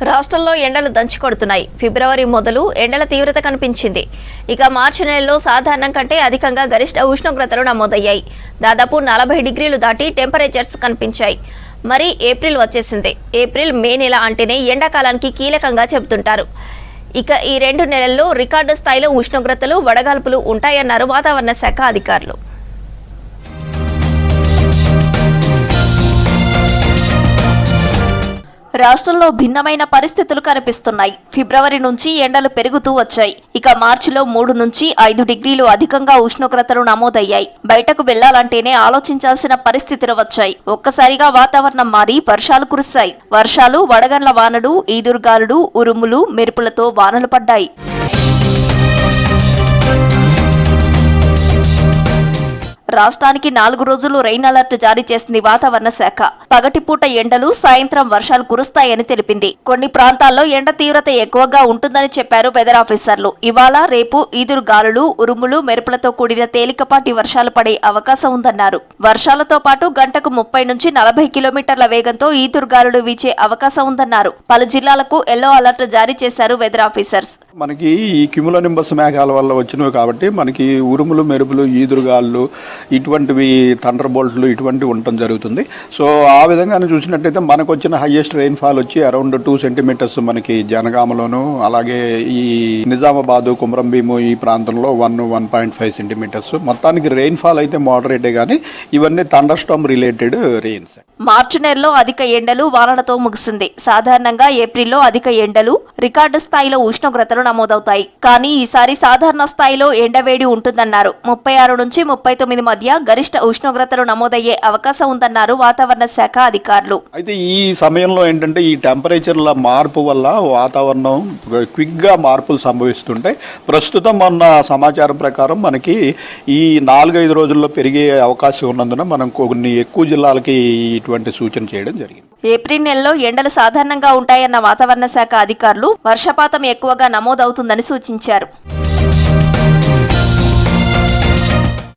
రాష్ట్రంలో ఎండలు దంచుకొడుతున్నాయి. ఫిబ్రవరి మొదలు ఎండల తీవ్రత కనిపించింది. ఇక మార్చి నెలలో సాధారణం కంటే అధికంగా గరిష్ట ఉష్ణోగ్రతలు నమోదయ్యాయి. దాదాపు 40 డిగ్రీలు దాటి టెంపరేచర్స్ కనిపించాయి. మరి ఏప్రిల్ వచ్చేసింది. ఏప్రిల్ మే నెల అంటేనే ఎండాకాలానికి కీలకంగా చెబుతుంటారు. ఇక ఈ 2 నెలల్లో రికార్డు స్థాయిలో ఉష్ణోగ్రతలు వడగాల్పులు ఉంటాయన్నారు వాతావరణ శాఖ అధికారులు. రాష్ట్రంలో భిన్నమైన పరిస్థితులు కనిపిస్తున్నాయి. ఫిబ్రవరి నుంచి ఎండలు పెరుగుతూ వచ్చాయి. ఇక మార్చిలో 3 నుంచి 5 డిగ్రీలు అధికంగా ఉష్ణోగ్రతలు నమోదయ్యాయి. బయటకు వెళ్లాలంటేనే ఆలోచించాల్సిన పరిస్థితులు వచ్చాయి. ఒక్కసారిగా వాతావరణం మారి వర్షాలు కురిశాయి. వర్షాలు, వడగండ్ల వానలు, ఈదురుగాలులు, ఉరుములు, మెరుపులతో వానలు పడ్డాయి. రాష్ట్రానికి 4 రోజులు రెయిన్ అలర్ట్ జారీ చేసింది వాతావరణ శాఖ. పగటిపూట ఎండలు, సాయంత్రం వర్షాలు కురుస్తాయని తెలిపింది. కొన్ని ప్రాంతాల్లో ఎండ తీవ్రత ఎక్కువగా ఉంటుందని చెప్పారు వెదర్ ఆఫీసర్లు. ఇవాళ, రేపు ఈదురు గాలులు, ఉరుములు, మెరుపులతో కూడిన తేలికపాటి వర్షాలు పడే అవకాశం ఉందన్నారు. వర్షాలతో పాటు గంటకు 30 నుంచి 40 కిలోమీటర్ల వేగంతో ఈదురు గాలులు వీచే అవకాశం ఉందన్నారు. పలు జిల్లాలకు ఎల్లో అలర్ట్ జారీ చేశారు వెదర్ ఆఫీసర్స్. మనకి ఈ క్యుములోనింబస్ మేఘాల వల్ల వచ్చినవి కాబట్టి మనకి ఉరుములు, మెరుపులు, ఈదురుగాళ్ళు, ఇటువంటివి థండర్ బోల్ట్లు ఇటువంటివి ఉండటం జరుగుతుంది. సో ఆ విధంగా చూసినట్టయితే మనకు వచ్చిన హైయెస్ట్ రెయిన్ఫాల్ వచ్చి అరౌండ్ 2 సెంటీమీటర్స్ మనకి జనగామలోను, అలాగే ఈ నిజామాబాదు, కుమ్రంభీము ఈ ప్రాంతంలో 1.5 సెంటీమీటర్స్. మొత్తానికి రెయిన్ఫాల్ అయితే మోడరేటే కానీ ఇవన్నీ థండర్ స్టార్మ్ రిలేటెడ్ రెయిన్స్. మార్చి నెలలో అధిక ఎండలు, వానలతో ముగిసింది. సాధారణంగా ఏప్రిల్లో అధిక ఎండలు, రికార్డు స్థాయిలో ఉష్ణోగ్రతలు నమోదవుతాయి. కానీ ఈసారి సాధారణ స్థాయిలో ఎండవేడి ఉంటుందన్నారు. 36 నుంచి 39 మధ్య గరిష్ట ఉష్ణోగ్రతలు నమోదయ్యే అవకాశం ఉందన్నారు వాతావరణ శాఖ అధికారులు. అయితే ఈ సమయంలో ఏంటంటే ఈ టెంపరేచర్ల మార్పు వల్ల వాతావరణం క్విక్ గా మార్పులు సంభవిస్తుంటాయి. ప్రస్తుతం ఉన్న సమాచారం ప్రకారం మనకి ఈ 4-5 రోజుల్లో పెరిగే అవకాశం ఉన్నందున మనం కొన్ని ఎక్కువ జిల్లాలకి ఇటువంటి సూచన చేయడం జరిగింది. ఏప్రిల్ నెలలో ఎండలు సాధారణంగా ఉంటాయన్న వాతావరణ శాఖ అధికారులు వర్షపాతం ఎక్కువగా నమోదవుతుందని సూచించారు.